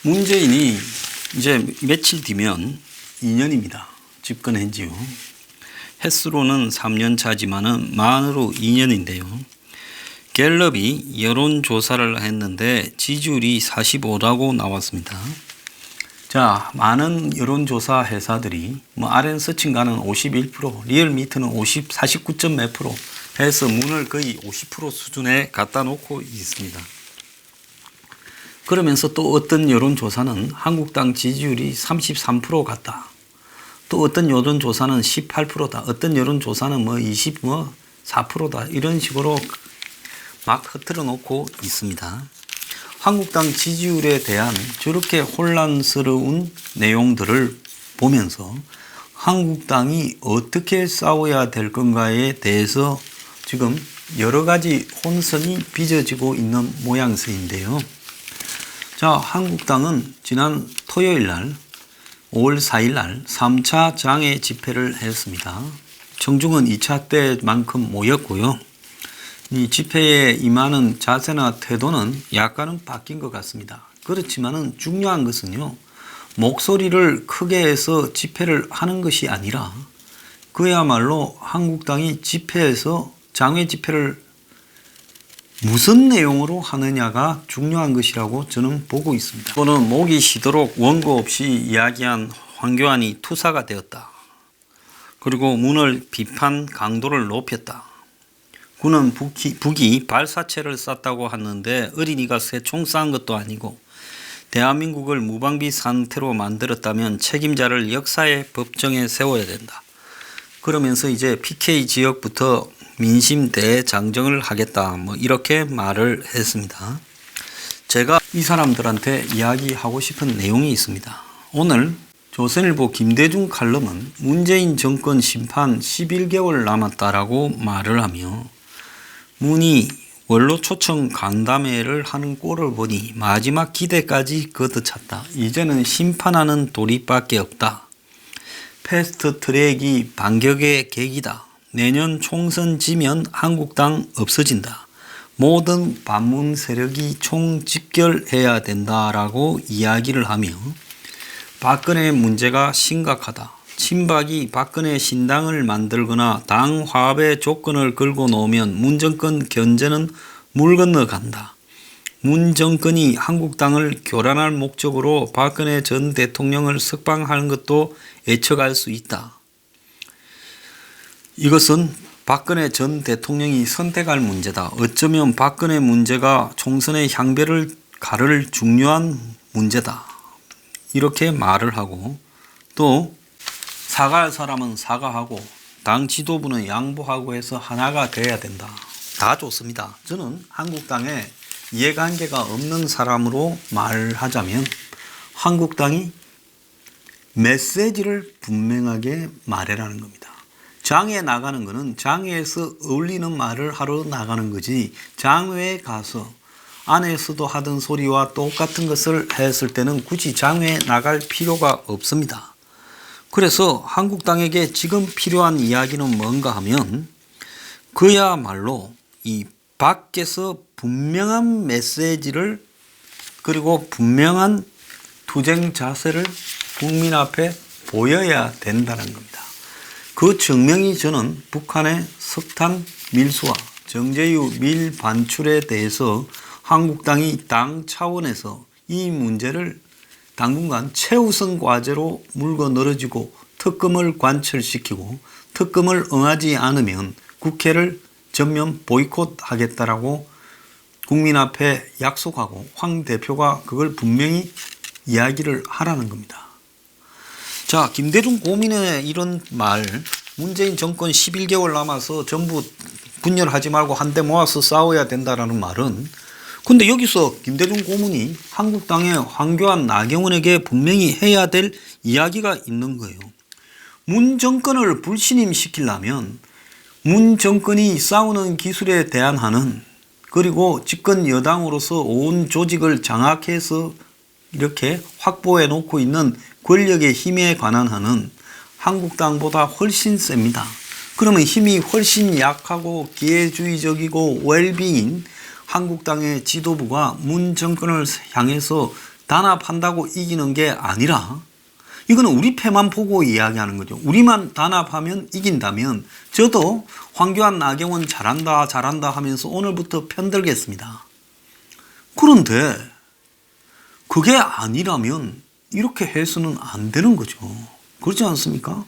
문재인이 이제 며칠 뒤면 2년입니다. 집권한 지요. 횟수로는 3년 차지만은 만으로 2년인데요. 갤럽이 여론조사를 했는데 지지율이 45라고 나왔습니다. 자, 많은 여론조사 회사들이 RN서칭가는 51%, 리얼미터는 49점 몇 프로 해서 문을 거의 50% 수준에 갖다 놓고 있습니다. 그러면서 또 어떤 여론조사는 한국당 지지율이 33% 같다. 또 어떤 여론조사는 18%다. 어떤 여론조사는 24%다. 이런 식으로 막 흐트러 놓고 있습니다. 한국당 지지율에 대한 저렇게 혼란스러운 내용들을 보면서 한국당이 어떻게 싸워야 될 건가에 대해서 지금 여러 가지 혼선이 빚어지고 있는 모양새인데요. 자, 한국당은 지난 토요일 날 5월 4일 날 3차 장애 집회를 했습니다. 청중은 2차 때만큼 모였고요. 이 집회에 임하는 자세나 태도는 약간은 바뀐 것 같습니다. 그렇지만은 중요한 것은요, 목소리를 크게 해서 집회를 하는 것이 아니라 그야말로 한국당이 집회에서 장외 집회를 무슨 내용으로 하느냐가 중요한 것이라고 저는 보고 있습니다. 또는 목이 쉬도록 원고 없이 이야기한 황교안이 투사가 되었다. 그리고 문을 비판 강도를 높였다. 군은 북이 발사체를 쐈다고 하는데 어린이가 새 총 쏜 것도 아니고 대한민국을 무방비 상태로 만들었다면 책임자를 역사의 법정에 세워야 된다. 그러면서 이제 PK 지역부터 민심 대장정을 하겠다. 이렇게 말을 했습니다. 제가 이 사람들한테 이야기하고 싶은 내용이 있습니다. 오늘 조선일보 김대중 칼럼은 문재인 정권 심판 11개월 남았다라고 말을 하며 문이 원로 초청 간담회를 하는 꼴을 보니 마지막 기대까지 걷어찼다. 이제는 심판하는 도리밖에 없다. 패스트 트랙이 반격의 계기다. 내년 총선 지면 한국당 없어진다. 모든 반문 세력이 총집결해야 된다라고 이야기를 하며 박근혜 문제가 심각하다. 친박이 박근혜 신당을 만들거나 당 화합의 조건을 걸고 놓으면 문 정권 견제는 물 건너간다. 문 정권이 한국당을 교란할 목적으로 박근혜 전 대통령을 석방하는 것도 예측할 수 있다. 이것은 박근혜 전 대통령이 선택할 문제다. 어쩌면 박근혜 문제가 총선의 향배를 가를 중요한 문제다. 이렇게 말을 하고 또 사과할 사람은 사과하고 당 지도부는 양보하고 해서 하나가 돼야 된다. 다 좋습니다. 저는 한국당에 이해관계가 없는 사람으로 말하자면 한국당이 메시지를 분명하게 말해라는 겁니다. 장외에 나가는 것은 장외에서 어울리는 말을 하러 나가는 거지 장외에 가서 안에서도 하던 소리와 똑같은 것을 했을 때는 굳이 장외에 나갈 필요가 없습니다. 그래서 한국당에게 지금 필요한 이야기는 뭔가 하면 그야말로 이 밖에서 분명한 메시지를 그리고 분명한 투쟁 자세를 국민 앞에 보여야 된다는 겁니다. 그 증명이 저는 북한의 석탄 밀수와 정제유 밀 반출에 대해서 한국당이 당 차원에서 이 문제를 당분간 최우선 과제로 물고 늘어지고 특검을 관철시키고 특검을 응하지 않으면 국회를 전면 보이콧하겠다라고 국민 앞에 약속하고 황 대표가 그걸 분명히 이야기를 하라는 겁니다. 자, 김대중 고민의 이런 말, 문재인 정권 11개월 남아서 전부 분열하지 말고 한데 모아서 싸워야 된다라는 말은 근데 여기서 김대중 고문이 한국당의 황교안, 나경원에게 분명히 해야 될 이야기가 있는 거예요. 문 정권을 불신임시키려면 문 정권이 싸우는 기술에 대한 한은 그리고 집권 여당으로서 온 조직을 장악해서 이렇게 확보해 놓고 있는 권력의 힘에 관한 한은 한국당보다 훨씬 셉니다. 그러면 힘이 훨씬 약하고 기회주의적이고 웰빙인 한국당의 지도부가 문 정권을 향해서 단합한다고 이기는 게 아니라 이거는 우리 패만 보고 이야기하는 거죠. 우리만 단합하면 이긴다면 저도 황교안, 나경원 잘한다 잘한다 하면서 오늘부터 편들겠습니다. 그런데 그게 아니라면 이렇게 해서는 안 되는 거죠. 그렇지 않습니까?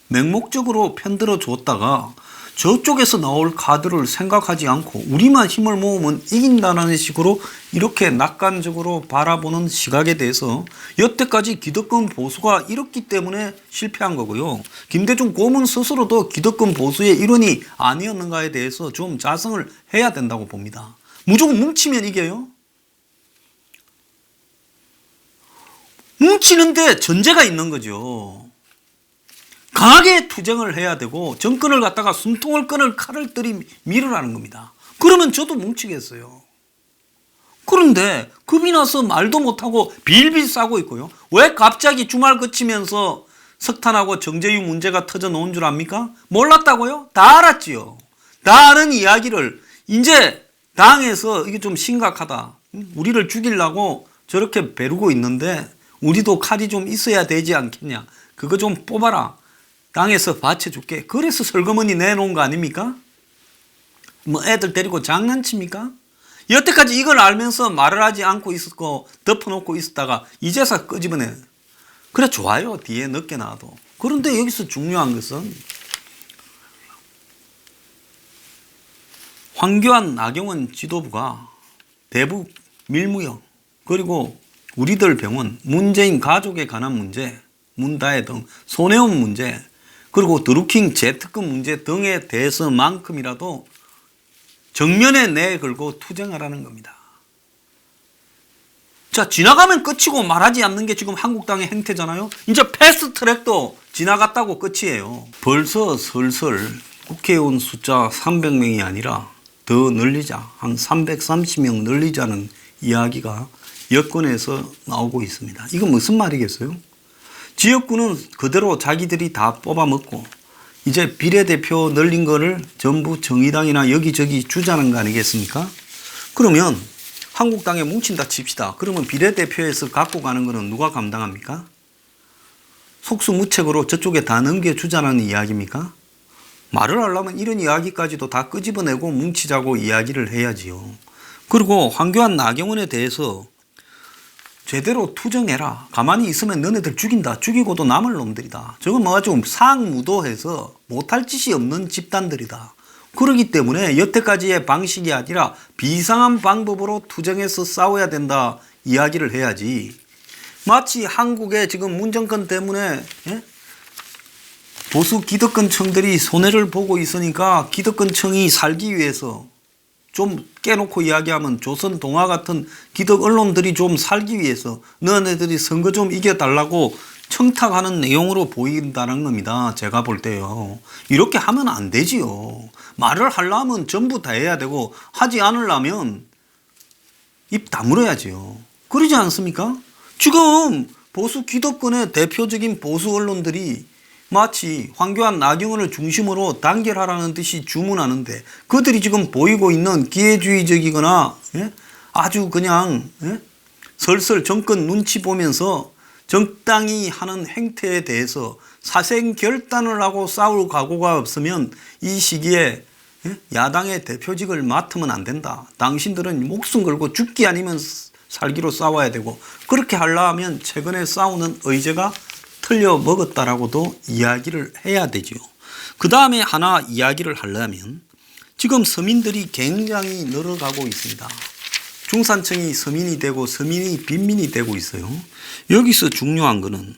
맹목적으로 편들어 줬다가 저쪽에서 나올 카드를 생각하지 않고 우리만 힘을 모으면 이긴다는 식으로 이렇게 낙관적으로 바라보는 시각에 대해서 여태까지 기득권 보수가 이렇기 때문에 실패한 거고요. 김대중 고문 스스로도 기득권 보수의 일원이 아니었는가에 대해서 좀 자성을 해야 된다고 봅니다. 무조건 뭉치면 이겨요? 뭉치는데 전제가 있는 거죠. 강하게 투쟁을 해야 되고 정권을 갖다가 숨통을 끊을 칼을 들이밀으라는 겁니다. 그러면 저도 뭉치겠어요. 그런데 겁이 나서 말도 못하고 빌빌 싸고 있고요. 왜 갑자기 주말 그치면서 석탄하고 정제유 문제가 터져 놓은 줄 압니까? 몰랐다고요? 다 알았지요. 다 아는 이야기를 이제 당에서 이게 좀 심각하다. 우리를 죽이려고 저렇게 베르고 있는데 우리도 칼이 좀 있어야 되지 않겠냐. 그거 좀 뽑아라. 당에서 받쳐줄게. 그래서 설거머니 내놓은 거 아닙니까? 뭐 애들 데리고 장난칩니까? 여태까지 이걸 알면서 말을 하지 않고 있었고 덮어놓고 있었다가 이제서 끄집어내. 그래 좋아요. 뒤에 늦게 나와도. 그런데 여기서 중요한 것은 황교안, 나경원 지도부가 대북 밀무역 그리고 우리들 병원, 문재인 가족에 관한 문제, 문다혜 등 손해원 문제 그리고 드루킹 재특급 문제 등에 대해서만큼이라도 정면에 내걸고 투쟁하라는 겁니다. 자, 지나가면 끝이고 말하지 않는 게 지금 한국당의 행태잖아요. 이제 패스트트랙도 지나갔다고 끝이에요. 벌써 슬슬 국회의원 숫자 300명이 아니라 더 늘리자, 한 330명 늘리자는 이야기가 여권에서 나오고 있습니다. 이건 무슨 말이겠어요? 지역구는 그대로 자기들이 다 뽑아먹고 이제 비례대표 늘린 거를 전부 정의당이나 여기저기 주자는 거 아니겠습니까? 그러면 한국당에 뭉친다 칩시다. 그러면 비례대표에서 갖고 가는 거는 누가 감당합니까? 속수무책으로 저쪽에 다 넘겨주자는 이야기입니까? 말을 하려면 이런 이야기까지도 다 끄집어내고 뭉치자고 이야기를 해야지요. 그리고 황교안, 나경원에 대해서 제대로 투정해라. 가만히 있으면 너네들 죽인다. 죽이고도 남을 놈들이다. 저건 뭐가 좀 상무도해서 못할 짓이 없는 집단들이다. 그렇기 때문에 여태까지의 방식이 아니라 비상한 방법으로 투쟁해서 싸워야 된다 이야기를 해야지. 마치 한국의 지금 문정권 때문에 보수 기득권층들이 손해를 보고 있으니까 기득권층이 살기 위해서 좀 깨놓고 이야기하면 조선 동화 같은 기득 언론들이 좀 살기 위해서 너네들이 선거 좀 이겨달라고 청탁하는 내용으로 보인다는 겁니다. 제가 볼 때요. 이렇게 하면 안 되지요. 말을 하려면 전부 다 해야 되고 하지 않으려면 입 다물어야지요. 그러지 않습니까? 지금 보수 기득권의 대표적인 보수 언론들이 마치 황교안, 나경원을 중심으로 단결하라는 듯이 주문하는데 그들이 지금 보이고 있는 기회주의적이거나 아주 그냥 설설 정권 눈치 보면서 적당히 하는 행태에 대해서 사생결단을 하고 싸울 각오가 없으면 이 시기에 야당의 대표직을 맡으면 안 된다. 당신들은 목숨 걸고 죽기 아니면 살기로 싸워야 되고 그렇게 하려면 최근에 싸우는 의제가 틀려 먹었다라고도 이야기를 해야 되죠. 그 다음에 하나 이야기를 하려면 지금 서민들이 굉장히 늘어가고 있습니다. 중산층이 서민이 되고 서민이 빈민이 되고 있어요. 여기서 중요한 거는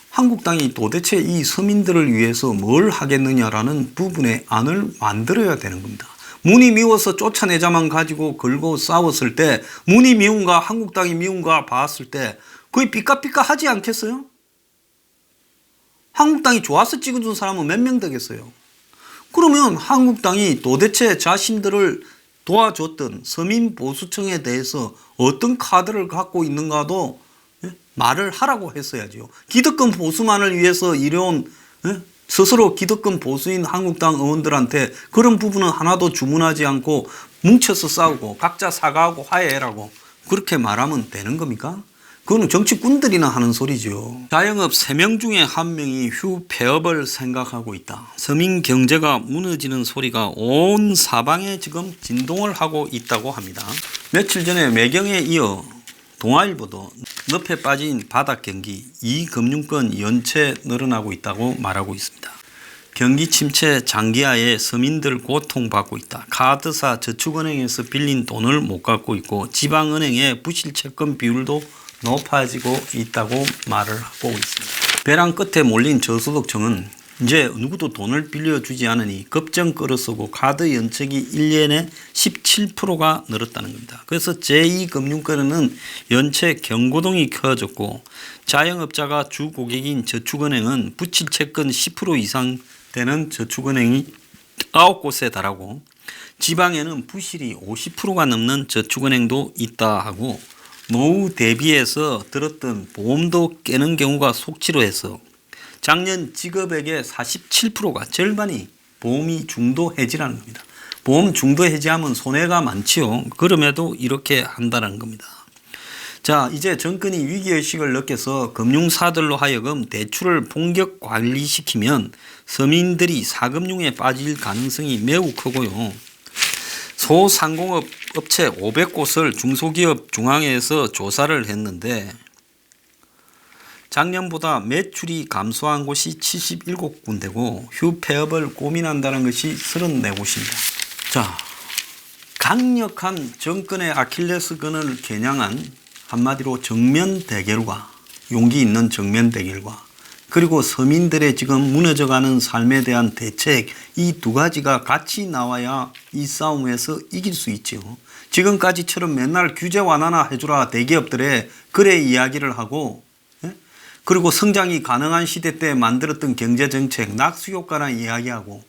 한국당이 도대체 이 서민들을 위해서 뭘 하겠느냐라는 부분의 안을 만들어야 되는 겁니다. 문이 미워서 쫓아내자만 가지고 걸고 싸웠을 때 문이 미운가 한국당이 미운가 봤을 때 거의 삐까삐까 하지 않겠어요? 한국당이 좋아서 찍어준 사람은 몇 명 되겠어요? 그러면 한국당이 도대체 자신들을 도와줬던 서민 보수층에 대해서 어떤 카드를 갖고 있는가도 말을 하라고 했어야죠. 기득권 보수만을 위해서 이뤄온 스스로 기득권 보수인 한국당 의원들한테 그런 부분은 하나도 주문하지 않고 뭉쳐서 싸우고 각자 사과하고 화해해라고 그렇게 말하면 되는 겁니까? 그거는 정치꾼들이나 하는 소리죠. 자영업 3명 중에 1명이 휴폐업을 생각하고 있다. 서민 경제가 무너지는 소리가 온 사방에 지금 진동을 하고 있다고 합니다. 며칠 전에 매경에 이어 동아일보도 늪에 빠진 바닥 경기, 이 금융권 연체 늘어나고 있다고 말하고 있습니다. 경기 침체 장기하에 서민들 고통받고 있다. 카드사 저축은행에서 빌린 돈을 못 갚고 있고 지방은행의 부실채권 비율도 높아지고 있다고 말을 하고 있습니다. 벼랑 끝에 몰린 저소득층은 이제 누구도 돈을 빌려주지 않으니 급정 끌어쓰고 카드 연체기 1년에 17%가 늘었다는 겁니다. 그래서 제2금융권에는 연체 경고등이 켜졌고 자영업자가 주 고객인 저축은행은 부실채권 10% 이상 되는 저축은행이 9곳에 달하고 지방에는 부실이 50%가 넘는 저축은행도 있다 하고 노후 대비해서 들었던 보험도 깨는 경우가 속치로 해서 작년 직업액의 47%가 절반이 보험이 중도 해지라는 겁니다. 보험 중도 해지하면 손해가 많지요. 그럼에도 이렇게 한다는 겁니다. 자, 이제 정권이 위기의식을 느껴서 금융사들로 하여금 대출을 본격 관리시키면 서민들이 사금융에 빠질 가능성이 매우 크고요. 소상공업 업체 500곳을 중소기업 중앙회에서 조사를 했는데 작년보다 매출이 감소한 곳이 77군데고 휴폐업을 고민한다는 것이 34곳입니다. 자, 강력한 정권의 아킬레스건을 겨냥한 한마디로 정면 대결과 용기 있는 정면 대결과 그리고 서민들의 지금 무너져가는 삶에 대한 대책, 이 두 가지가 같이 나와야 이 싸움에서 이길 수 있죠. 지금까지처럼 맨날 규제 완화나 해주라 대기업들의 그래 이야기를 하고 그리고 성장이 가능한 시대 때 만들었던 경제정책 낙수효과나 이야기하고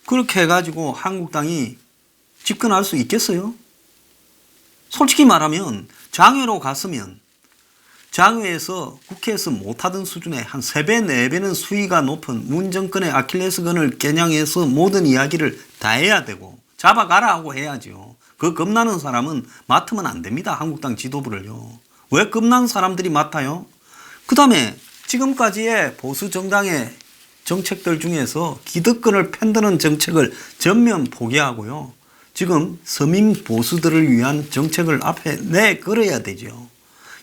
그렇게 해가지고 한국당이 집권할 수 있겠어요? 솔직히 말하면 장외로 갔으면 장외에서 국회에서 못하던 수준의 한 3배, 4배는 수위가 높은 문 정권의 아킬레스건을 겨냥해서 모든 이야기를 다 해야 되고 잡아가라 하고 해야죠. 그 겁나는 사람은 맡으면 안 됩니다. 한국당 지도부를요. 왜 겁나는 사람들이 맡아요? 그 다음에 지금까지의 보수 정당의 정책들 중에서 기득권을 편드는 정책을 전면 포기하고요. 지금 서민 보수들을 위한 정책을 앞에 내걸어야 되죠.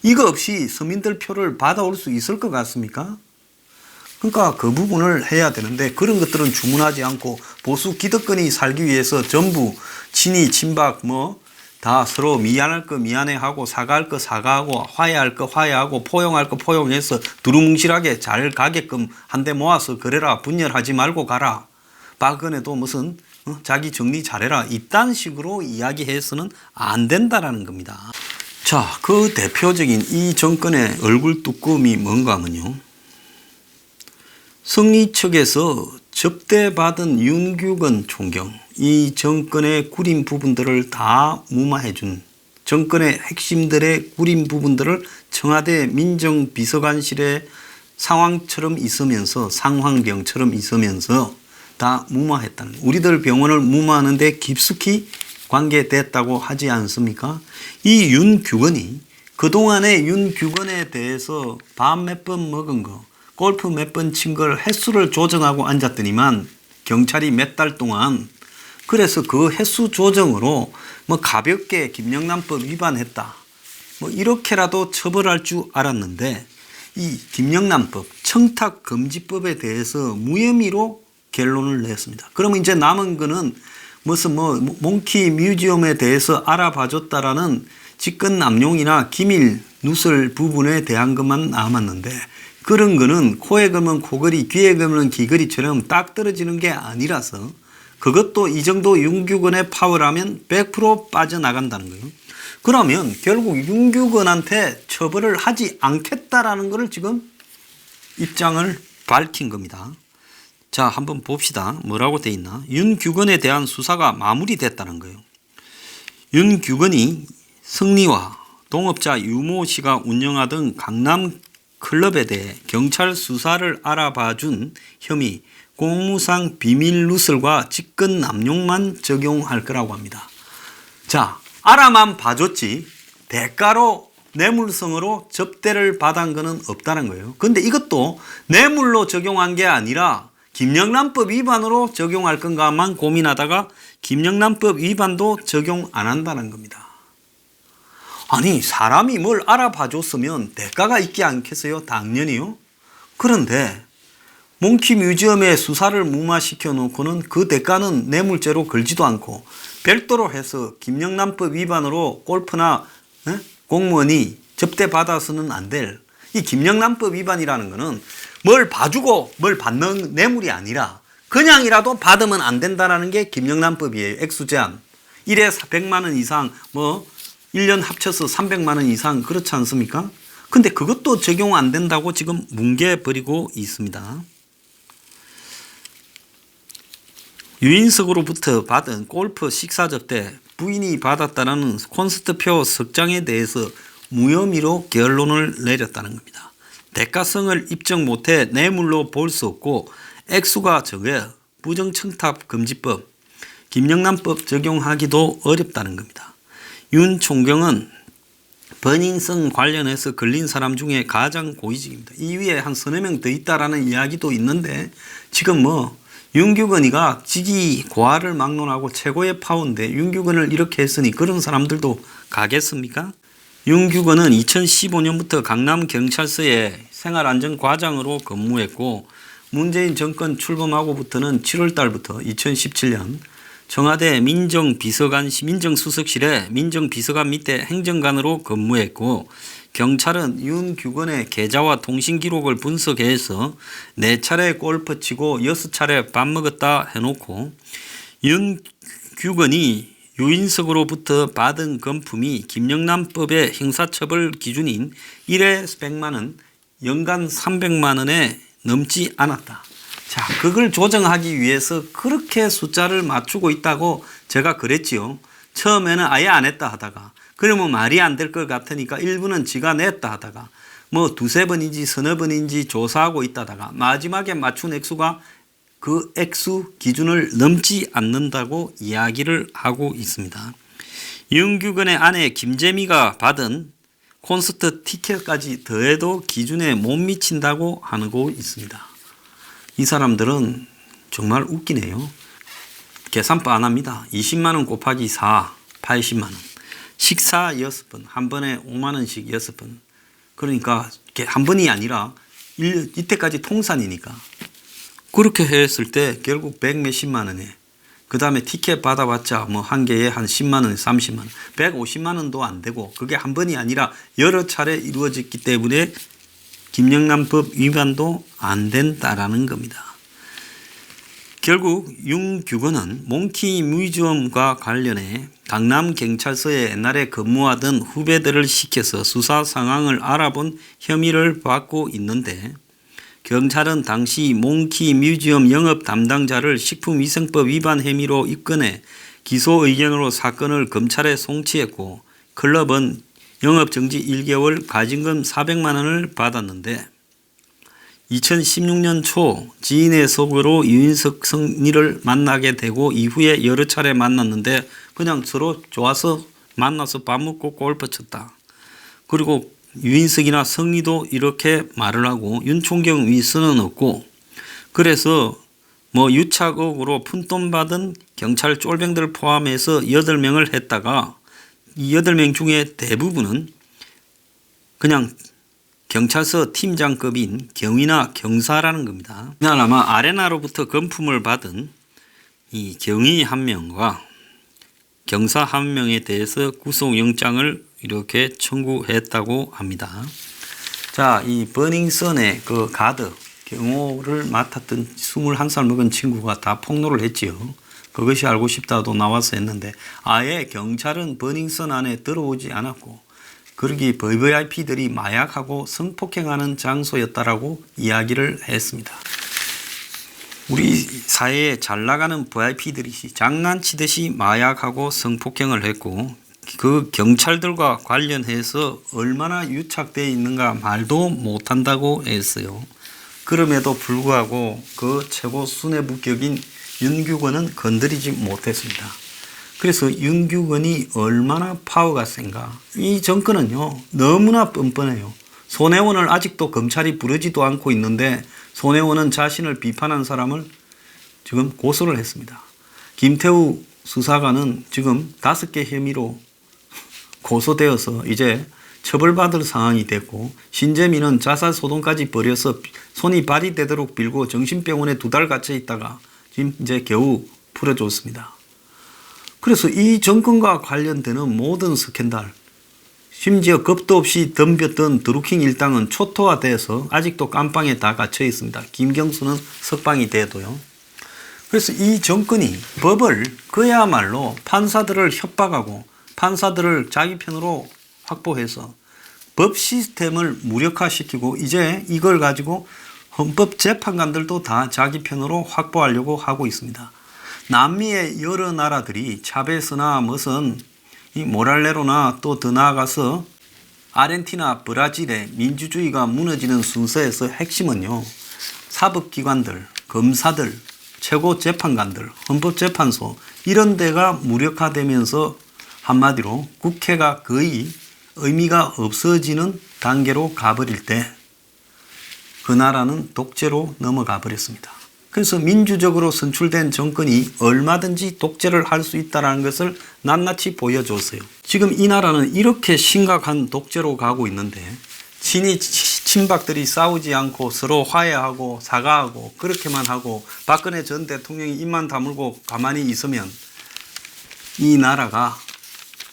이거 없이 서민들 표를 받아올 수 있을 것 같습니까? 그러니까 그 부분을 해야 되는데 그런 것들은 주문하지 않고 보수 기득권이 살기 위해서 전부 친이 친박 다 서로 미안할 거 미안해하고 사과할 거 사과하고 화해할 거 화해하고 포용할 거 포용해서 두루뭉실하게 잘 가게끔 한데 모아서 그래라 분열하지 말고 가라. 박근혜도 무슨 자기 정리 잘해라 이딴 식으로 이야기해서는 안 된다라는 겁니다. 자, 그 대표적인 이 정권의 얼굴 뚜껑이 뭔가 하면요. 승리 측에서 접대받은 윤규건 총경, 이 정권의 구린 부분들을 다 무마해준 정권의 핵심들의 구린 부분들을 청와대 민정비서관실의 상황처럼 있으면서 상황병처럼 있으면서 다 무마했다는 거예요. 우리들 병원을 무마하는데 깊숙이 관계됐다고 하지 않습니까? 이 윤규건이 그동안의 윤규건에 대해서 밥 몇 번 먹은 거 골프 몇 번 친 걸 횟수를 조정하고 앉았더니만 경찰이 몇 달 동안 그래서 그 횟수 조정으로 가볍게 김영란법 위반했다 이렇게라도 처벌할 줄 알았는데 이 김영란법 청탁금지법에 대해서 무혐의로 결론을 냈습니다. 그러면 이제 남은 거는 무슨 몽키 뮤지엄에 대해서 알아봐줬다라는 직권 남용이나 기밀 누설 부분에 대한 것만 남았는데 그런 거는 코에 걸면 코걸이 귀에 걸면 귀걸이처럼 딱 떨어지는 게 아니라서 그것도 이 정도 윤규건의 파워라면 100% 빠져나간다는 거예요. 그러면 결국 윤규건한테 처벌을 하지 않겠다라는 것을 지금 입장을 밝힌 겁니다. 자, 한번 봅시다. 뭐라고 돼 있나? 윤규건에 대한 수사가 마무리됐다는 거예요. 윤규건이 승리와 동업자 유모 씨가 운영하던 강남 클럽에 대해 경찰 수사를 알아봐준 혐의 공무상 비밀 누설과 직권 남용만 적용할 거라고 합니다. 자, 알아만 봐줬지 대가로 뇌물성으로 접대를 받은 것은 없다는 거예요. 근데 이것도 뇌물로 적용한 게 아니라 김영란법 위반으로 적용할 건가만 고민하다가 김영란법 위반도 적용 안 한다는 겁니다. 아니 사람이 뭘 알아봐 줬으면 대가가 있지 않겠어요? 당연히요. 그런데 몽키 뮤지엄에 수사를 무마시켜 놓고는 그 대가는 뇌물죄로 걸지도 않고 별도로 해서 김영란법 위반으로 골프나 공무원이 접대받아서는 안 될 이 김영란법 위반이라는 거는 뭘 봐주고 뭘 받는 뇌물이 아니라 그냥이라도 받으면 안 된다라는 게 김영란법이에요. 액수 제한. 1회 100만 원 이상 1년 합쳐서 300만 원 이상 그렇지 않습니까? 근데 그것도 적용 안 된다고 지금 뭉개버리고 있습니다. 유인석으로부터 받은 골프 식사 접대 부인이 받았다는 콘서트표 석 장에 대해서 무혐의로 결론을 내렸다는 겁니다. 대가성을 입증 못해 뇌물로 볼 수 없고 액수가 적어 부정청탁금지법, 김영란법 적용하기도 어렵다는 겁니다. 윤 총경은 버닝썬 관련해서 걸린 사람 중에 가장 고위직입니다. 이 위에 한 서너 명 더 있다라는 이야기도 있는데 지금 윤규건이가 직위 고하를 막론하고 최고의 파워인데 윤규건을 이렇게 했으니 그런 사람들도 가겠습니까? 윤규건은 2015년부터 강남경찰서에 생활안전과장으로 근무했고 문재인 정권 출범하고부터는 7월 달부터 2017년 청와대 민정수석실에 민정비서관 밑에 행정관으로 근무했고 경찰은 윤규건의 계좌와 통신기록을 분석해서 4차례 골프 치고 6차례 밥 먹었다 해놓고 윤규건이 유인석으로부터 받은 금품이 김영란법의 형사처벌 기준인 1회 100만 원, 연간 300만 원에 넘지 않았다. 자, 그걸 조정하기 위해서 그렇게 숫자를 맞추고 있다고 제가 그랬지요. 처음에는 아예 안 했다 하다가 그러면 말이 안 될 것 같으니까 일부는 지가 냈다 하다가 두세 번인지 서너 번인지 조사하고 있다다가 마지막에 맞춘 액수가 그 액수 기준을 넘지 않는다고 이야기를 하고 있습니다. 윤규건의 아내 김재미가 받은 콘서트 티켓까지 더해도 기준에 못 미친다고 하고 있습니다. 이 사람들은 정말 웃기네요. 계산법 안 합니다. 20만 원 곱하기 4, 80만 원. 식사 6번, 한 번에 5만 원씩 6번. 그러니까 한 번이 아니라 이때까지 통산이니까. 그렇게 했을 때 결국 100 몇십만 원에 그 다음에 티켓 받아봤자 한 개에 한 10만 원, 30만 원, 150만 원도 안 되고 그게 한 번이 아니라 여러 차례 이루어졌기 때문에 김영란법 위반도 안 된다라는 겁니다. 결국 윤규건은 몽키 뮤지엄과 관련해 강남경찰서에 옛날에 근무하던 후배들을 시켜서 수사 상황을 알아본 혐의를 받고 있는데 경찰은 당시 몽키 뮤지엄 영업 담당자를 식품위생법 위반 혐의로 입건해 기소 의견으로 사건을 검찰에 송치했고 클럽은 영업정지 1개월 가징금 400만 원을 받았는데 2016년 초 지인의 소개로 유인석 성리를 만나게 되고 이후에 여러 차례 만났는데 그냥 서로 좋아서 만나서 밥 먹고 골프 쳤다. 그리고 유인석이나 성리도 이렇게 말을 하고 윤총경 위선은 없고 그래서 유착 의혹으로 푼돈 받은 경찰 쫄병들 포함해서 8명을 했다가 이 8명 중에 대부분은 그냥 경찰서 팀장급인 경위나 경사라는 겁니다. 이날 아마 아레나로부터 금품을 받은 이 경위 한 명과 경사 한 명에 대해서 구속영장을 이렇게 청구했다고 합니다. 자, 이 버닝썬의 그 가드 경호를 맡았던 21살 먹은 친구가 다 폭로를 했지요. 그것이 알고 싶다도 나와서 했는데 아예 경찰은 버닝썬 안에 들어오지 않았고 거기 VVIP들이 마약하고 성폭행하는 장소였다라고 이야기를 했습니다. 우리 사회에 잘 나가는 VIP들이 장난치듯이 마약하고 성폭행을 했고 그 경찰들과 관련해서 얼마나 유착되어 있는가 말도 못한다고 했어요. 그럼에도 불구하고 그 최고 수뇌부격인 윤규건은 건드리지 못했습니다. 그래서 윤규건이 얼마나 파워가 센가. 이 정권은요 너무나 뻔뻔해요. 손혜원을 아직도 검찰이 부르지도 않고 있는데 손혜원은 자신을 비판한 사람을 지금 고소를 했습니다. 김태우 수사관은 지금 5개 혐의로 고소되어서 이제 처벌받을 상황이 됐고, 신재민은 자살소동까지 벌여서 손이 발이 되도록 빌고 정신병원에 2달 갇혀 있다가 지금 이제 겨우 풀어줬습니다. 그래서 이 정권과 관련되는 모든 스캔들, 심지어 겁도 없이 덤볐던 드루킹 일당은 초토화돼서 아직도 깜빵에 다 갇혀 있습니다. 김경수는 석방이 돼도요. 그래서 이 정권이 법을 그야말로 판사들을 협박하고 판사들을 자기 편으로 확보해서 법 시스템을 무력화시키고 이제 이걸 가지고 헌법재판관들도 다 자기 편으로 확보하려고 하고 있습니다. 남미의 여러 나라들이 차베스나 무슨 이 모랄레로나 또 더 나아가서 아르헨티나, 브라질의 민주주의가 무너지는 순서에서 핵심은요, 사법기관들, 검사들, 최고재판관들, 헌법재판소 이런 데가 무력화되면서 한마디로 국회가 거의 의미가 없어지는 단계로 가버릴 때 그 나라는 독재로 넘어가 버렸습니다. 그래서 민주적으로 선출된 정권이 얼마든지 독재를 할 수 있다는 것을 낱낱이 보여줬어요. 지금 이 나라는 이렇게 심각한 독재로 가고 있는데 친이 친박들이 싸우지 않고 서로 화해하고 사과하고 그렇게만 하고 박근혜 전 대통령이 입만 다물고 가만히 있으면 이 나라가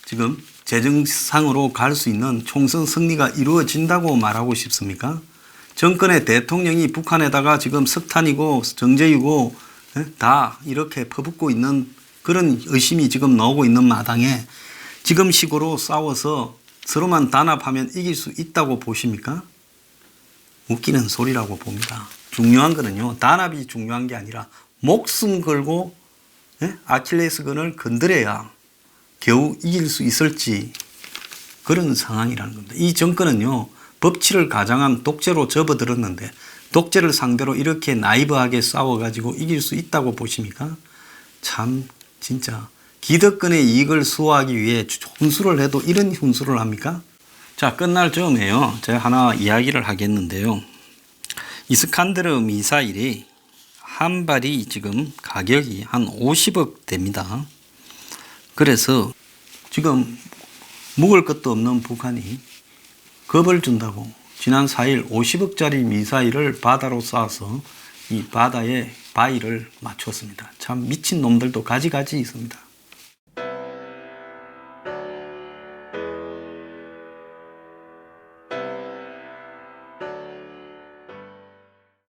지금 재정상으로 갈 수 있는 총선 승리가 이루어진다고 말하고 싶습니까? 정권의 대통령이 북한에다가 지금 석탄이고 정제이고 다 이렇게 퍼붓고 있는 그런 의심이 지금 나오고 있는 마당에 지금 식으로 싸워서 서로만 단합하면 이길 수 있다고 보십니까? 웃기는 소리라고 봅니다. 중요한 거는요, 단합이 중요한 게 아니라 목숨 걸고 아킬레스건을 건드려야 겨우 이길 수 있을지 그런 상황이라는 겁니다. 이 정권은요, 법치를 가장한 독재로 접어들었는데 독재를 상대로 이렇게 나이브하게 싸워가지고 이길 수 있다고 보십니까? 참 진짜 기득권의 이익을 수호하기 위해 훈수를 해도 이런 훈수를 합니까? 자, 끝날 즈음에요, 제가 하나 이야기를 하겠는데요. 이스칸데르 미사일이 한 발이 지금 가격이 한 50억 됩니다. 그래서 지금 먹을 것도 없는 북한이 겁을 준다고 지난 4일 50억짜리 미사일을 바다로 쏴서 이 바다에 바위를 맞췄습니다. 참 미친 놈들도 가지가지 있습니다.